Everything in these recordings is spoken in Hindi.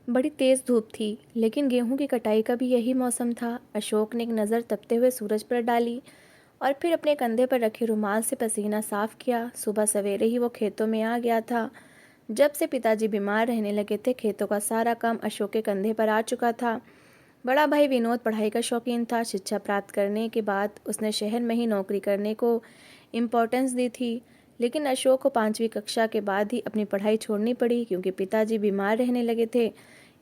बड़ी तेज़ धूप थी, लेकिन गेहूं की कटाई का भी यही मौसम था। अशोक ने एक नज़र तपते हुए सूरज पर डाली और फिर अपने कंधे पर रखे रुमाल से पसीना साफ किया। सुबह सवेरे ही वो खेतों में आ गया था। जब से पिताजी बीमार रहने लगे थे, खेतों का सारा काम अशोक के कंधे पर आ चुका था। बड़ा भाई विनोद पढ़ाई का शौकीन था। शिक्षा प्राप्त करने के बाद उसने शहर में ही नौकरी करने को इम्पोर्टेंस दी थी। लेकिन अशोक को 5वीं कक्षा के बाद ही अपनी पढ़ाई छोड़नी पड़ी, क्योंकि पिताजी बीमार रहने लगे थे।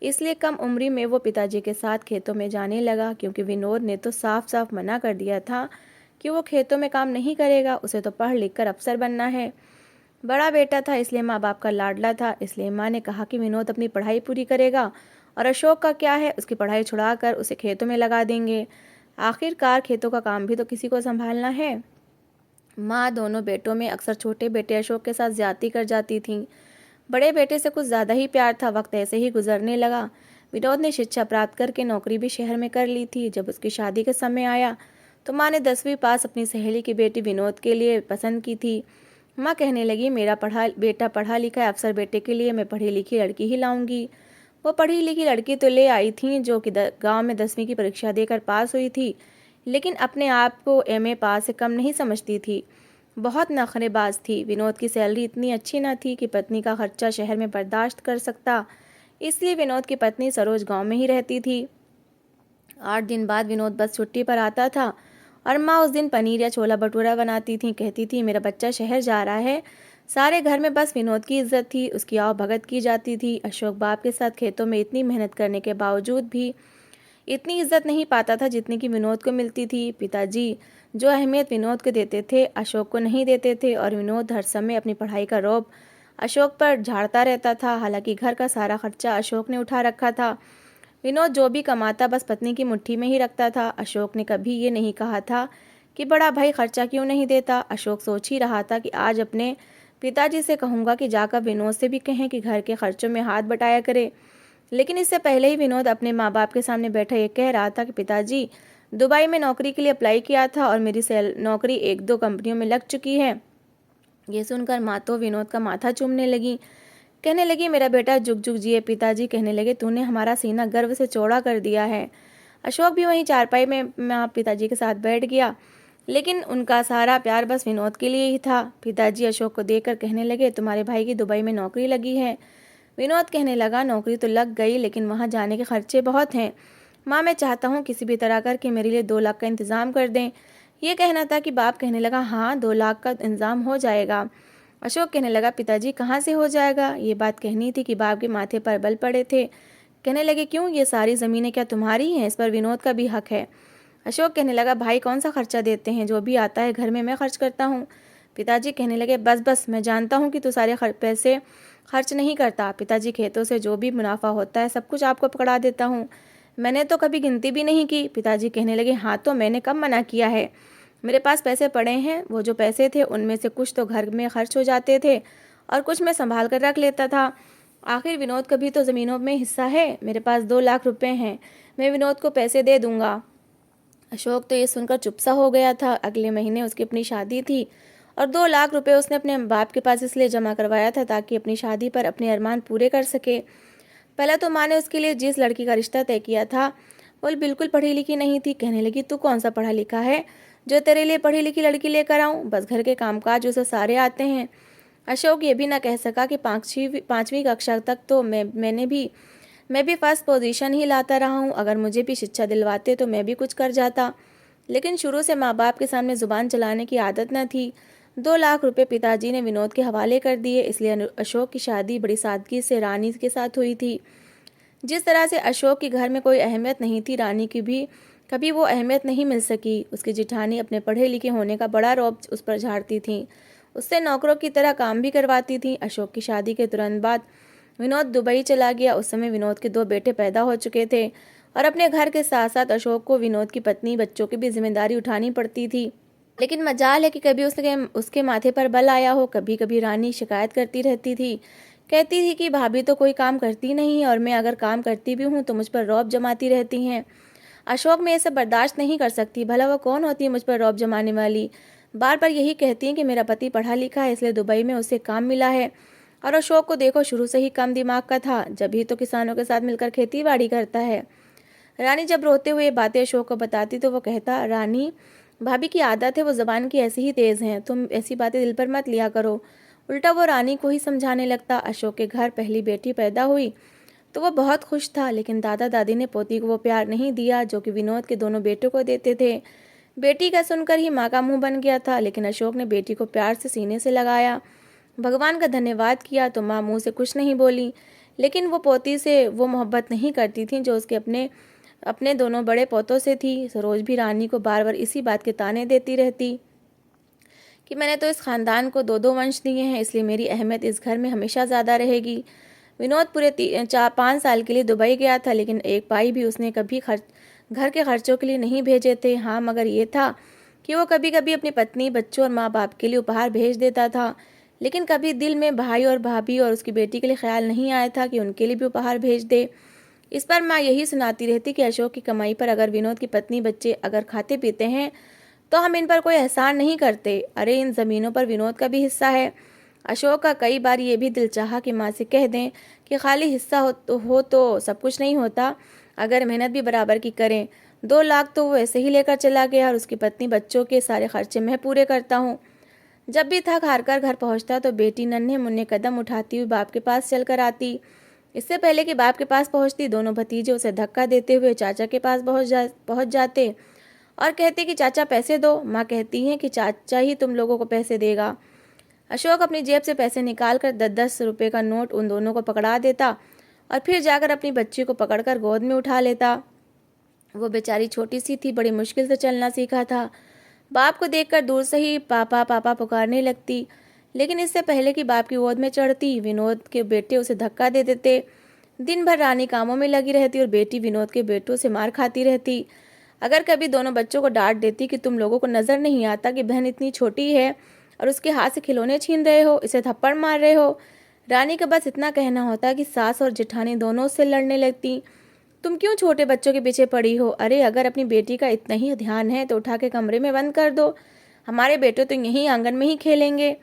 इसलिए कम उम्री में वो पिताजी के साथ खेतों में जाने लगा, क्योंकि विनोद ने तो साफ साफ मना कर दिया था कि वो खेतों में काम नहीं करेगा, उसे तो पढ़ लिख कर अफसर बनना है। बड़ा बेटा था, इसलिए माँ बाप का लाडला था। इसलिए माँ ने कहा कि विनोद अपनी पढ़ाई पूरी करेगा और अशोक का क्या है, उसकी पढ़ाई छुड़ाकर उसे खेतों में लगा देंगे। आखिरकार खेतों का काम भी तो किसी को संभालना है। माँ दोनों बेटों में अक्सर छोटे बेटे अशोक के साथ ज्यादती कर जाती थीं। बड़े बेटे से कुछ ज़्यादा ही प्यार था। वक्त ऐसे ही गुजरने लगा। विनोद ने शिक्षा प्राप्त करके नौकरी भी शहर में कर ली थी। जब उसकी शादी का समय आया तो माँ ने 10वीं पास अपनी सहेली की बेटी विनोद के लिए पसंद की थी। माँ कहने लगी, मेरा बेटा पढ़ा लिखा है, अफसर बेटे के लिए मैं पढ़ी लिखी लड़की ही लाऊंगी। वो पढ़ी लिखी लड़की तो ले आई थी, जो कि गांव में 10वीं की परीक्षा देकर पास हुई थी, लेकिन अपने आप को एमए पास से कम नहीं समझती थी। बहुत नखरेबाज थी। विनोद की सैलरी इतनी अच्छी न थी कि पत्नी का खर्चा शहर में बर्दाश्त कर सकता। इसलिए विनोद की पत्नी सरोज गांव में ही रहती थी। 8 दिन बाद विनोद बस छुट्टी पर आता था और माँ उस दिन पनीर या छोला भटूरा बनाती थी। कहती थी, मेरा बच्चा शहर जा रहा है। सारे घर में बस विनोद की इज्जत थी, उसकी आओ भगत की जाती थी। अशोक बाप के साथ खेतों में इतनी मेहनत करने के बावजूद भी इतनी इज्जत नहीं पाता था जितनी कि विनोद को मिलती थी। पिताजी जो अहमियत विनोद को देते थे, अशोक को नहीं देते थे, और विनोद हर समय अपनी पढ़ाई का रौब अशोक पर झाड़ता रहता था। हालांकि घर का सारा खर्चा अशोक ने उठा रखा था। विनोद जो भी कमाता बस पत्नी की मुट्ठी में ही रखता था। अशोक ने कभी ये नहीं कहा था कि बड़ा भाई खर्चा क्यों नहीं देता। अशोक सोच ही रहा था कि आज अपने पिताजी से कहूँगा कि जाकर विनोद से भी कहें कि घर के खर्चों में हाथ बटाया करे। लेकिन इससे पहले ही विनोद अपने माँ बाप के सामने बैठा ये कह रहा था कि पिताजी, दुबई में नौकरी के लिए अप्लाई किया था और मेरी नौकरी 1-2 कंपनियों में लग चुकी है। ये सुनकर माँ तो विनोद का माथा चूमने लगी। कहने लगी, मेरा बेटा जुग जुग जिए। पिताजी कहने लगे, तूने हमारा सीना गर्व से चौड़ा कर दिया है। अशोक भी वहीं चारपाई में माँ पिताजी के साथ बैठ गया, लेकिन उनका सारा प्यार बस विनोद के लिए ही था। पिताजी अशोक को देखकर कहने लगे, तुम्हारे भाई की दुबई में नौकरी लगी है। विनोद कहने लगा, नौकरी तो लग गई, लेकिन वहाँ जाने के खर्चे बहुत हैं। माँ, मैं चाहता हूँ किसी भी तरह करके मेरे लिए 2 लाख का इंतज़ाम कर दें। ये कहना था कि बाप कहने लगा, हाँ 2 लाख का इंतज़ाम हो जाएगा। अशोक कहने लगा, पिताजी कहाँ से हो जाएगा। ये बात कहनी थी कि बाप के माथे पर बल पड़े थे। कहने लगे, क्यों, ये सारी ज़मीनें क्या तुम्हारी हैं? इस पर विनोद का भी हक है। अशोक कहने लगा, भाई कौन सा खर्चा देते हैं, जो भी आता है घर में मैं खर्च करता हूँ। पिताजी कहने लगे, बस बस, मैं जानता हूँ कि तू सारे पैसे खर्च नहीं करता। पिताजी, खेतों से जो भी मुनाफा होता है सब कुछ आपको पकड़ा देता हूँ। मैंने तो कभी गिनती भी नहीं की। पिताजी कहने लगे, हाँ तो मैंने कब मना किया है। मेरे पास पैसे पड़े हैं। वो जो पैसे थे उनमें से कुछ तो घर में खर्च हो जाते थे और कुछ मैं संभाल कर रख लेता था। आखिर विनोद का भी तो ज़मीनों में हिस्सा है। मेरे पास 2 लाख रुपए हैं, मैं विनोद को पैसे दे दूंगा। अशोक तो ये सुनकर चुप सा हो गया था। अगले महीने उसकी अपनी शादी थी और 2 लाख रुपए उसने अपने बाप के पास इसलिए जमा करवाया था ताकि अपनी शादी पर अपने अरमान पूरे कर सके। पहले तो माँ ने उसके लिए जिस लड़की का रिश्ता तय किया था वो बिल्कुल पढ़ी लिखी नहीं थी। कहने लगी, तू कौन सा पढ़ा लिखा है जो तेरे लिए पढ़ी लिखी लड़की लेकर आऊँ? बस घर के कामकाज उसे सारे आते हैं। अशोक ये भी ना कह सका कि 5वीं कक्षा तक तो मैं भी फर्स्ट पोजीशन ही लाता रहा हूँ। अगर मुझे भी शिक्षा दिलवाते तो मैं भी कुछ कर जाता, लेकिन शुरू से माँ बाप के सामने जुबान चलाने की आदत न थी। 2 लाख रुपए पिताजी ने विनोद के हवाले कर दिए। इसलिए अशोक की शादी बड़ी सादगी से रानी के साथ हुई थी। जिस तरह से अशोक के घर में कोई अहमियत नहीं थी, रानी की भी कभी वो अहमियत नहीं मिल सकी। उसकी जिठानी अपने पढ़े लिखे होने का बड़ा रौब उस पर झाड़ती थी। उससे नौकरों की तरह काम भी करवाती थी। अशोक की शादी के तुरंत बाद विनोद दुबई चला गया। उस समय विनोद के 2 बेटे पैदा हो चुके थे और अपने घर के साथ साथ अशोक को विनोद की पत्नी, बच्चों की भी जिम्मेदारी उठानी पड़ती थी। लेकिन मजाल है कि कभी उसके माथे पर बल आया हो। कभी कभी रानी शिकायत करती रहती थी। कहती थी कि भाभी तो कोई काम करती नहीं है और मैं अगर काम करती भी हूँ तो मुझ पर रौब जमाती रहती हैं। अशोक मैं इसे बर्दाश्त नहीं कर सकती। भला वो कौन होती है मुझ पर रौब जमाने वाली। बार बार यही कहती हैं कि मेरा पति पढ़ा लिखा है, इसलिए दुबई में उसे काम मिला है। और अशोक को देखो, शुरू से ही कम दिमाग का था, जब भी तो किसानों के साथ मिलकर खेती बाड़ी करता है। रानी जब रोते हुए बातें अशोक को बताती तो वो कहता, रानी भाभी की आदत है, वो जबान की ऐसी ही तेज हैं, तुम ऐसी बातें दिल पर मत लिया करो। उल्टा वो रानी को ही समझाने लगता। अशोक के घर पहली बेटी पैदा हुई तो वो बहुत खुश था, लेकिन दादा दादी ने पोती को वो प्यार नहीं दिया जो कि विनोद के दोनों बेटों को देते थे। बेटी का सुनकर ही माँ का मुंह बन गया था, लेकिन अशोक ने बेटी को प्यार से सीने से लगाया, भगवान का धन्यवाद किया तो माँ मुंह से कुछ नहीं बोली। लेकिन वो पोती से वो मोहब्बत नहीं करती थी जो उसके अपने अपने दोनों बड़े पोतों से थी। सरोज भी रानी को बार बार इसी बात के ताने देती रहती कि मैंने तो इस खानदान को दो दो वंश दिए हैं, इसलिए मेरी अहमियत इस घर में हमेशा ज़्यादा रहेगी। विनोद पूरे 4-5 साल के लिए दुबई गया था, लेकिन एक पाई भी उसने कभी घर के खर्चों के लिए नहीं भेजे थे। हाँ, मगर ये था कि वो कभी कभी अपनी पत्नी, बच्चों और माँ बाप के लिए उपहार भेज देता था, लेकिन कभी दिल में भाई और भाभी और उसकी बेटी के लिए ख्याल नहीं आया था कि उनके लिए भी उपहार भेज दे। इस पर माँ यही सुनाती रहती कि अशोक की कमाई पर अगर विनोद की पत्नी बच्चे अगर खाते पीते हैं तो हम इन पर कोई एहसान नहीं करते। अरे इन ज़मीनों पर विनोद का भी हिस्सा है। अशोक का कई बार ये भी दिल चाहा कि माँ से कह दें कि खाली हिस्सा हो तो सब कुछ नहीं होता, अगर मेहनत भी बराबर की करें। 2 लाख तो वो ऐसे ही लेकर चला गया और उसकी पत्नी बच्चों के सारे खर्चे मैं पूरे करता हूँ। जब भी थक हार कर घर पहुँचता तो बेटी नन्हे मुन्ने कदम उठाती हुई बाप के पास चल कर आती। इससे पहले कि बाप के पास पहुँचती, दोनों भतीजे उसे धक्का देते हुए चाचा के पास पहुँच जाते और कहते कि चाचा पैसे दो। माँ कहती हैं कि चाचा ही तुम लोगों को पैसे देगा। अशोक अपनी जेब से पैसे निकाल कर 10-10 रुपये का नोट उन दोनों को पकड़ा देता और फिर जाकर अपनी बच्ची को पकड़कर गोद में उठा लेता। वो बेचारी छोटी सी थी, बड़ी मुश्किल से चलना सीखा था। बाप को देखकर दूर से ही पापा पापा पुकारने लगती, लेकिन इससे पहले कि बाप की गोद में चढ़ती, विनोद के बेटे उसे धक्का दे देते। दिन भर रानी कामों में लगी रहती और बेटी विनोद के बेटों से मार खाती रहती। अगर कभी दोनों बच्चों को डांट देती कि तुम लोगों को नज़र नहीं आता कि बहन इतनी छोटी है और उसके हाथ से खिलौने छीन रहे हो, इसे थप्पड़ मार रहे हो। रानी का बस इतना कहना होता कि सास और जेठानी दोनों उससे लड़ने लगती। तुम क्यों छोटे बच्चों के पीछे पड़ी हो? अरे अगर अपनी बेटी का इतना ही ध्यान है तो उठा के कमरे में बंद कर दो, हमारे बेटे तो यहीं आंगन में ही खेलेंगे।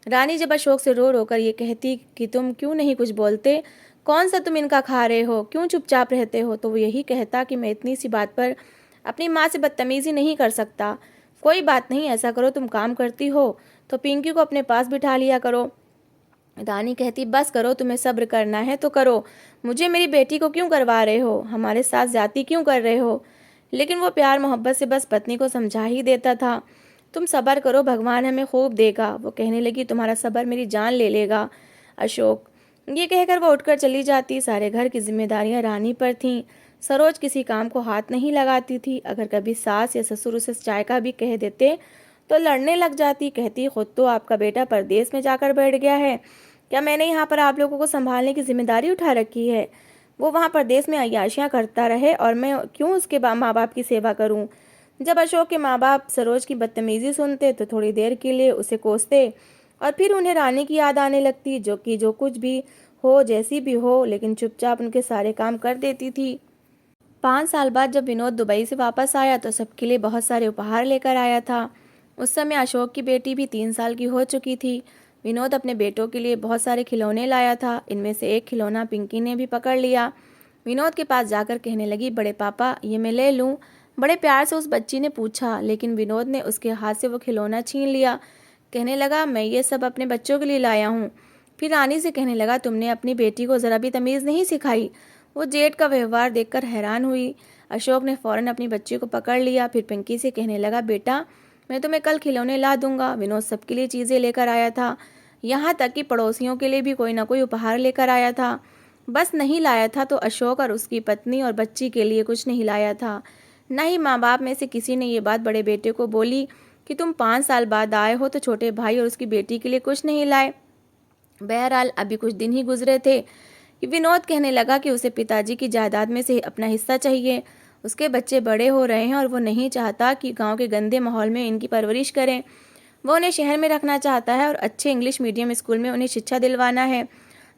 रानी जब अशोक से रो रो कर ये कहती कि तुम क्यों नहीं कुछ बोलते, कौन सा तुम इनका खा रहे हो, क्यों चुपचाप रहते हो, तो वो यही कहता कि मैं इतनी सी बात पर अपनी माँ से बदतमीजी नहीं कर सकता। कोई बात नहीं, ऐसा करो तुम काम करती हो तो पिंकी को अपने पास बिठा लिया करो। रानी कहती बस करो, तुम्हें सब्र करना है तो करो, मुझे मेरी बेटी को क्यों करवा रहे हो, हमारे साथ ज्यादती क्यों कर रहे हो। लेकिन वो प्यार मोहब्बत से बस पत्नी को समझा ही देता था। तुम सब्र करो, भगवान हमें खूब देगा। वो कहने लगी तुम्हारा सब्र मेरी जान ले लेगा अशोक। ये कहकर वो उठकर चली जाती। सारे घर की जिम्मेदारियां रानी पर थीं। सरोज किसी काम को हाथ नहीं लगाती थी। अगर कभी सास या ससुर उसे चाय का भी कह देते तो लड़ने लग जाती। कहती खुद तो आपका बेटा परदेश में जाकर बैठ गया है, क्या मैंने यहाँ पर आप लोगों को संभालने की जिम्मेदारी उठा रखी है? वो वहाँ परदेश में अय्याशियाँ करता रहे और मैं क्यों उसके माँ बाप की सेवा करूँ? जब अशोक के माँ बाप सरोज की बदतमीजी सुनते तो थोड़ी देर के लिए उसे कोसते और फिर उन्हें रानी की याद आने लगती, जो कि जो कुछ भी हो, जैसी भी हो, लेकिन चुपचाप उनके सारे काम कर देती थी। 5 साल बाद जब विनोद दुबई से वापस आया तो सबके लिए बहुत सारे उपहार लेकर आया था। उस समय अशोक की बेटी भी 3 साल की हो चुकी थी। विनोद अपने बेटों के लिए बहुत सारे खिलौने लाया था। इनमें से एक खिलौना पिंकी ने भी पकड़ लिया। विनोद के पास जाकर कहने लगी, बड़े पापा ये मैं ले लूं? बड़े प्यार से उस बच्ची ने पूछा, लेकिन विनोद ने उसके हाथ से वो खिलौना छीन लिया। कहने लगा, मैं ये सब अपने बच्चों के लिए लाया हूँ। फिर रानी से कहने लगा, तुमने अपनी बेटी को ज़रा भी तमीज़ नहीं सिखाई। वो जेठ का व्यवहार देखकर हैरान हुई। अशोक ने फौरन अपनी बच्ची को पकड़ लिया। फिर पिंकी से कहने लगा, बेटा मैं तुम्हें कल खिलौने ला दूंगा। विनोद सबके लिए चीज़ें लेकर आया था, यहाँ तक कि पड़ोसियों के लिए भी कोई ना कोई उपहार लेकर आया था। बस नहीं लाया था तो अशोक और उसकी पत्नी और बच्ची के लिए कुछ नहीं लाया था। न ही माँ बाप में से किसी ने ये बात बड़े बेटे को बोली कि तुम 5 साल बाद आए हो तो छोटे भाई और उसकी बेटी के लिए कुछ नहीं लाए। बहरहाल अभी कुछ दिन ही गुजरे थे कि विनोद कहने लगा कि उसे पिताजी की जायदाद में से अपना हिस्सा चाहिए। उसके बच्चे बड़े हो रहे हैं और वो नहीं चाहता कि गांव के गंदे माहौल में इनकी परवरिश करें। वो उन्हें शहर में रखना चाहता है और अच्छे इंग्लिश मीडियम स्कूल में उन्हें शिक्षा दिलवाना है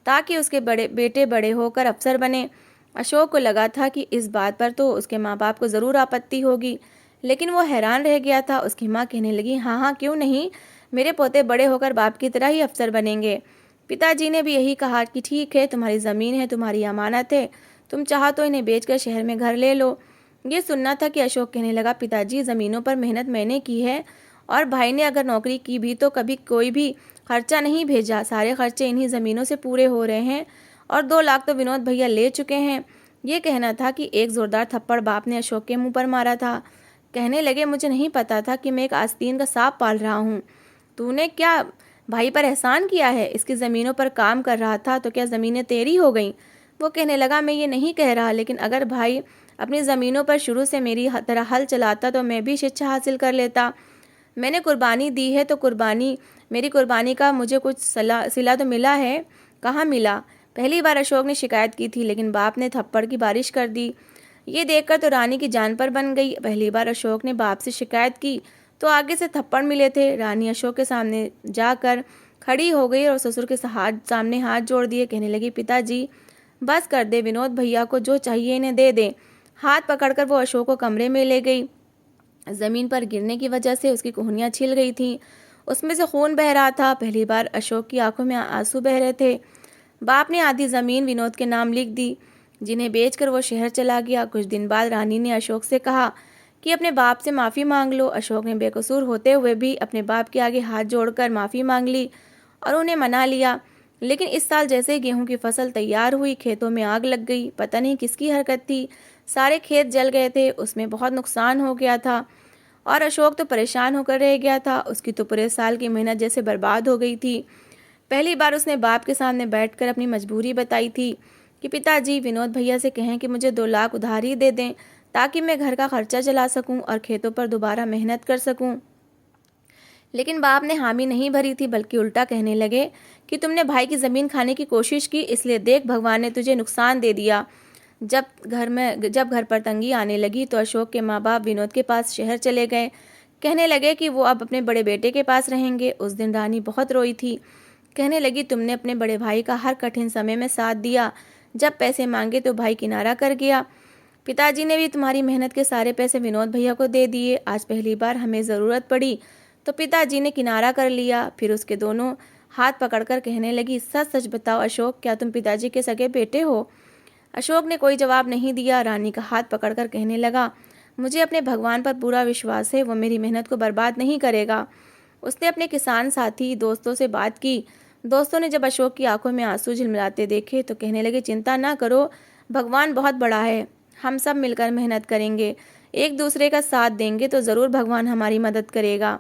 ताकि उसके बेटे बड़े होकर अफसर बने। अशोक को लगा था कि इस बात पर तो उसके माँ बाप को ज़रूर आपत्ति होगी, लेकिन वो हैरान रह गया था। उसकी माँ कहने लगी, हाँ हाँ क्यों नहीं, मेरे पोते बड़े होकर बाप की तरह ही अफसर बनेंगे। पिताजी ने भी यही कहा कि ठीक है, तुम्हारी ज़मीन है, तुम्हारी अमानत है, तुम चाहो तो इन्हें बेचकर शहर में घर ले लो। ये सुनना था कि अशोक कहने लगा, पिताजी ज़मीनों पर मेहनत मैंने की है और भाई ने अगर नौकरी की भी तो कभी कोई भी खर्चा नहीं भेजा, सारे खर्चे इन्हीं ज़मीनों से पूरे हो रहे हैं और 2 लाख तो विनोद भैया ले चुके हैं। ये कहना था कि एक ज़ोरदार थप्पड़ बाप ने अशोक के मुंह पर मारा था। कहने लगे, मुझे नहीं पता था कि मैं एक आस्तीन का सांप पाल रहा हूँ। तूने क्या भाई पर एहसान किया है? इसकी ज़मीनों पर काम कर रहा था तो क्या ज़मीनें तेरी हो गईं? वो कहने लगा, मैं ये नहीं कह रहा, लेकिन अगर भाई अपनी ज़मीनों पर शुरू से मेरी तरह हल चलाता तो मैं भी शिक्षा हासिल कर लेता। मैंने कुर्बानी दी है तो मेरी कुर्बानी का मुझे कुछ सिला तो मिला है? कहाँ मिला? पहली बार अशोक ने शिकायत की थी, लेकिन बाप ने थप्पड़ की बारिश कर दी। ये देखकर तो रानी की जान पर बन गई। पहली बार अशोक ने बाप से शिकायत की तो आगे से थप्पड़ मिले थे। रानी अशोक के सामने जाकर खड़ी हो गई और ससुर के सामने हाथ जोड़ दिए। कहने लगी, पिताजी बस कर दे, विनोद भैया को जो चाहिए इन्हें दे दे। हाथ पकड़कर वो अशोक को कमरे में ले गई। ज़मीन पर गिरने की वजह से उसकी कोहनियाँ छिल गई थीं, उसमें से खून बह रहा था। पहली बार अशोक की आंखों में आंसू बह रहे थे। बाप ने आधी ज़मीन विनोद के नाम लिख दी, जिन्हें बेचकर वो शहर चला गया। कुछ दिन बाद रानी ने अशोक से कहा कि अपने बाप से माफ़ी मांग लो। अशोक ने बेकसूर होते हुए भी अपने बाप के आगे हाथ जोड़कर माफ़ी मांग ली और उन्हें मना लिया। लेकिन इस साल जैसे ही गेहूं की फसल तैयार हुई, खेतों में आग लग गई। पता नहीं किसकी हरकत थी, सारे खेत जल गए थे, उसमें बहुत नुकसान हो गया था और अशोक तो परेशान होकर रह गया था। उसकी तो पूरे साल की मेहनत जैसे बर्बाद हो गई थी। पहली बार उसने बाप के सामने बैठकर अपनी मजबूरी बताई थी कि पिताजी, विनोद भैया से कहें कि मुझे 2 लाख उधार ही दे दें ताकि मैं घर का खर्चा चला सकूं और खेतों पर दोबारा मेहनत कर सकूं। लेकिन बाप ने हामी नहीं भरी थी, बल्कि उल्टा कहने लगे कि तुमने भाई की ज़मीन खाने की कोशिश की, इसलिए देख भगवान ने तुझे नुकसान दे दिया। जब घर पर तंगी आने लगी तो अशोक के माँ बाप विनोद के पास शहर चले गए। कहने लगे कि वो अब अपने बड़े बेटे के पास रहेंगे। उस दिन रानी बहुत रोई थी। कहने लगी, तुमने अपने बड़े भाई का हर कठिन समय में साथ दिया। जब पैसे मांगे तो भाई किनारा कर गया। पिताजी ने भी तुम्हारी मेहनत के सारे पैसे विनोद भैया को दे दिए। आज पहली बार हमें ज़रूरत पड़ी तो पिताजी ने किनारा कर लिया। फिर उसके दोनों हाथ पकड़कर कहने लगी, सच सच बताओ अशोक, क्या तुम पिताजी के सगे बेटे हो? अशोक ने कोई जवाब नहीं दिया। रानी का हाथ पकड़कर कहने लगा, मुझे अपने भगवान पर पूरा विश्वास है, वो मेरी मेहनत को बर्बाद नहीं करेगा। उसने अपने किसान साथी दोस्तों से बात की। दोस्तों ने जब अशोक की आंखों में आंसू झिलमिलाते देखे तो कहने लगे, चिंता ना करो, भगवान बहुत बड़ा है, हम सब मिलकर मेहनत करेंगे, एक दूसरे का साथ देंगे तो ज़रूर भगवान हमारी मदद करेगा।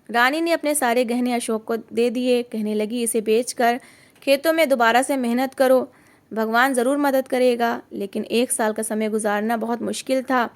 रानी ने अपने सारे गहने अशोक को दे दिए। कहने लगी, इसे बेचकर खेतों में दोबारा से मेहनत करो, भगवान ज़रूर मदद करेगा। लेकिन 1 साल का समय गुजारना बहुत मुश्किल था।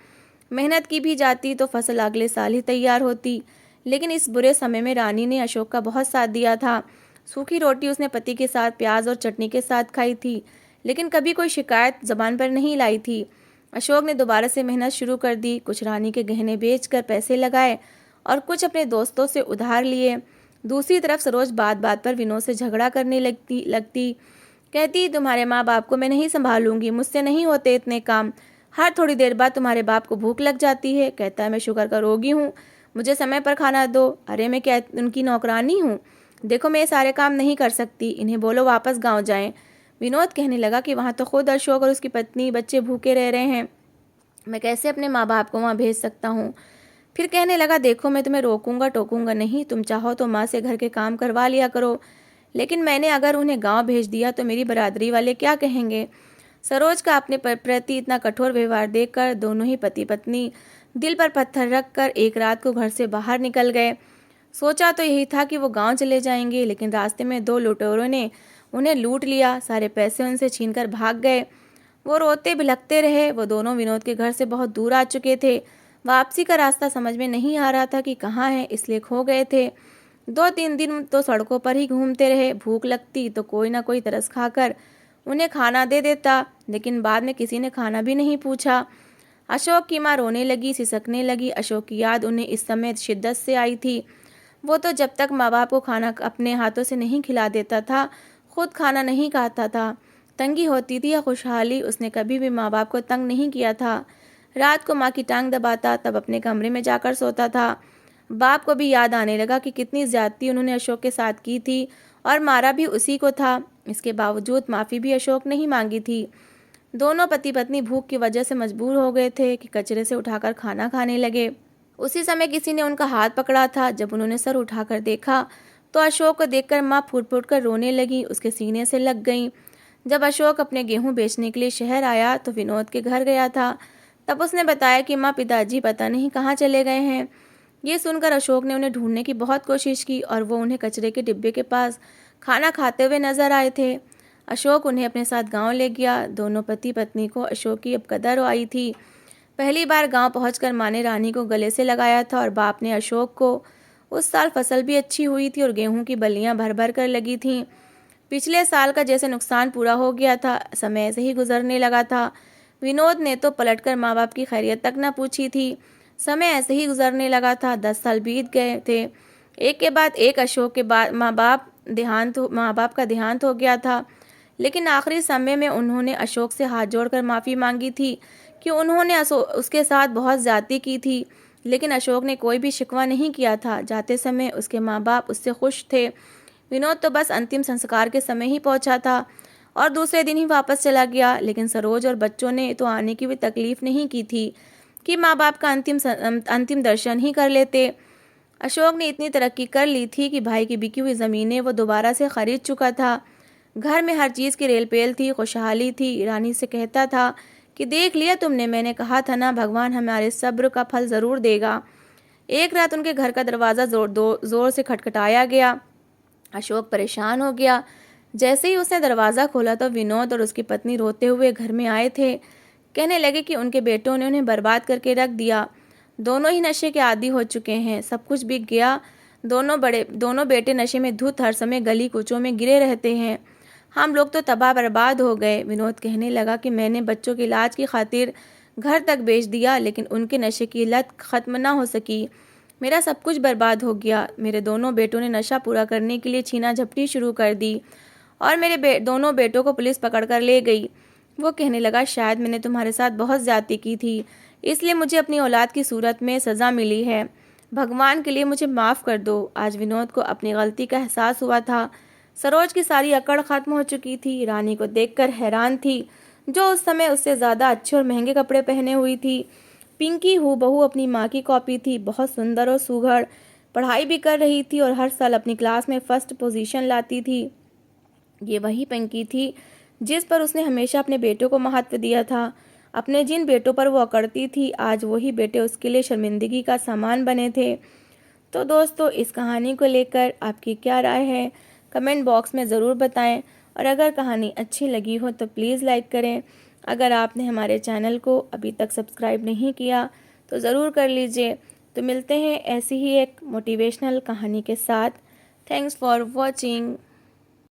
मेहनत की भी जाती तो फसल अगले साल ही तैयार होती। लेकिन इस बुरे समय में रानी ने अशोक का बहुत साथ दिया था। सूखी रोटी उसने पति के साथ प्याज और चटनी के साथ खाई थी, लेकिन कभी कोई शिकायत जबान पर नहीं लाई थी। अशोक ने दोबारा से मेहनत शुरू कर दी। कुछ रानी के गहने बेचकर पैसे लगाए और कुछ अपने दोस्तों से उधार लिए। दूसरी तरफ सरोज बात बात पर विनोद से झगड़ा करने लगती। कहती, तुम्हारे माँ बाप को मैं नहीं संभालूंगी, मुझसे नहीं होते इतने काम, हर थोड़ी देर बाद तुम्हारे बाप को भूख लग जाती है, कहता है मैं शुगर का रोगी हूँ, मुझे समय पर खाना दो। अरे मैं क्या उनकी नौकरानी हूँ? देखो मैं ये सारे काम नहीं कर सकती, इन्हें बोलो वापस गाँव जाएं। विनोद कहने लगा कि वहाँ तो खुद अशोक और उसकी पत्नी बच्चे भूखे रह रहे हैं, मैं कैसे अपने माँ बाप को वहाँ भेज सकता हूँ। फिर कहने लगा, देखो मैं तुम्हें रोकूंगा टोकूंगा नहीं, तुम चाहो तो माँ से घर के काम करवा लिया करो, लेकिन मैंने अगर उन्हें गांव भेज दिया तो मेरी बरादरी वाले क्या कहेंगे। सरोज का अपने प्रति इतना कठोर व्यवहार देखकर दोनों ही पति पत्नी दिल पर पत्थर रखकर एक रात को घर से बाहर निकल गए। सोचा तो यही था कि वो गांव चले जाएंगे, लेकिन रास्ते में 2 लुटेरों ने उन्हें लूट लिया, सारे पैसे उनसे छीनकर भाग गए। वो रोते बिलखते रहे। वो दोनों विनोद के घर से बहुत दूर आ चुके थे। वापसी का रास्ता समझ में नहीं आ रहा था कि कहाँ है, इसलिए खो गए थे। 2-3 दिन तो सड़कों पर ही घूमते रहे। भूख लगती तो कोई ना कोई तरस खाकर उन्हें खाना दे देता, लेकिन बाद में किसी ने खाना भी नहीं पूछा। अशोक की माँ रोने लगी, सिसकने लगी। अशोक की याद उन्हें इस समय शिद्दत से आई थी। वो तो जब तक माँ बाप को खाना अपने हाथों से नहीं खिला देता था, खुद खाना नहीं खाता था। तंगी होती थी या खुशहाली, उसने कभी भी माँ बाप को तंग नहीं किया था। रात को माँ की टांग दबाता, तब अपने कमरे में जाकर सोता था। बाप को भी याद आने लगा कि कितनी ज्यादती उन्होंने अशोक के साथ की थी और मारा भी उसी को था। इसके बावजूद माफ़ी भी अशोक ने ही मांगी थी। दोनों पति पत्नी भूख की वजह से मजबूर हो गए थे कि कचरे से उठाकर खाना खाने लगे। उसी समय किसी ने उनका हाथ पकड़ा था। जब उन्होंने सर उठाकर देखा तो अशोक को देखकर माँ फूट फूट कर रोने लगी, उसके सीने से लग गईं। जब अशोक अपने गेहूं बेचने के लिए शहर आया तो विनोद के घर गया था। तब उसने बताया कि माँ पिताजी पता नहीं कहाँ चले गए हैं। ये सुनकर अशोक ने उन्हें ढूंढने की बहुत कोशिश की और वो उन्हें कचरे के डिब्बे के पास खाना खाते हुए नजर आए थे। अशोक उन्हें अपने साथ गांव ले गया। दोनों पति पत्नी को अशोक की अब कदर आई थी। पहली बार गांव पहुंचकर माँ ने रानी को गले से लगाया था और बाप ने अशोक को। उस साल फसल भी अच्छी हुई थी और गेहूं की बल्लियां भर भर कर लगी थीं। पिछले साल का जैसे नुकसान पूरा हो गया था, समय ऐसे ही गुजरने लगा था। विनोद ने तो पलटकर माँ बाप की खैरियत तक न पूछी थी। समय ऐसे ही गुजरने लगा था। 10 साल बीत गए थे। एक के बाद एक अशोक के बाद माँ बाप का देहांत हो गया था। लेकिन आखिरी समय में उन्होंने अशोक से हाथ जोड़कर माफ़ी मांगी थी कि उन्होंने उसके साथ बहुत ज़्यादती की थी। लेकिन अशोक ने कोई भी शिकवा नहीं किया था। जाते समय उसके माँ बाप उससे खुश थे। विनोद तो बस अंतिम संस्कार के समय ही पहुंचा था और दूसरे दिन ही वापस चला गया। लेकिन सरोज और बच्चों ने तो आने की भी तकलीफ नहीं की थी कि माँ बाप का अंतिम दर्शन ही कर लेते। अशोक ने इतनी तरक्की कर ली थी कि भाई की बिकी हुई ज़मीनें वो दोबारा से खरीद चुका था। घर में हर चीज़ की रेल-पेल थी, खुशहाली थी। रानी से कहता था कि देख लिया तुमने, मैंने कहा था ना, भगवान हमारे सब्र का फल ज़रूर देगा। एक रात उनके घर का दरवाज़ा ज़ोर से खटखटाया गया। अशोक परेशान हो गया। जैसे ही उसने दरवाज़ा खोला तो विनोद और उसकी पत्नी रोते हुए घर में आए थे। कहने लगे कि उनके बेटों ने उन्हें बर्बाद करके रख दिया। दोनों ही नशे के आदी हो चुके हैं, सब कुछ बिक गया। दोनों बेटे नशे में धुत हर समय गली कूचों में गिरे रहते हैं। हम लोग तो तबाह बर्बाद हो गए। विनोद कहने लगा कि मैंने बच्चों के इलाज की खातिर घर तक बेच दिया, लेकिन उनके नशे की लत खत्म ना हो सकी। मेरा सब कुछ बर्बाद हो गया। मेरे दोनों बेटों ने नशा पूरा करने के लिए छीना झपटी शुरू कर दी और मेरे दोनों बेटों को पुलिस पकड़ कर ले गई। वो कहने लगा, शायद मैंने तुम्हारे साथ बहुत ज़्यादती की थी, इसलिए मुझे अपनी औलाद की सूरत में सज़ा मिली है। भगवान के लिए मुझे माफ़ कर दो। आज विनोद को अपनी गलती का एहसास हुआ था। सरोज की सारी अकड़ खत्म हो चुकी थी। रानी को देखकर हैरान थी, जो उस समय उससे ज़्यादा अच्छे और महंगे कपड़े पहने हुई थी। पिंकी हूबहू अपनी माँ की कॉपी थी, बहुत सुंदर और सुघड़। पढ़ाई भी कर रही थी और हर साल अपनी क्लास में फर्स्ट पोजीशन लाती थी। ये वही पिंकी थी जिस पर उसने हमेशा अपने बेटों को महत्व दिया था। अपने जिन बेटों पर वो अकड़ती थी, आज वही बेटे उसके लिए शर्मिंदगी का सामान बने थे। तो दोस्तों, इस कहानी को लेकर आपकी क्या राय है, कमेंट बॉक्स में ज़रूर बताएं। और अगर कहानी अच्छी लगी हो तो प्लीज़ लाइक करें। अगर आपने हमारे चैनल को अभी तक सब्सक्राइब नहीं किया तो ज़रूर कर लीजिए। तो मिलते हैं ऐसी ही एक मोटिवेशनल कहानी के साथ। Thanks for watching.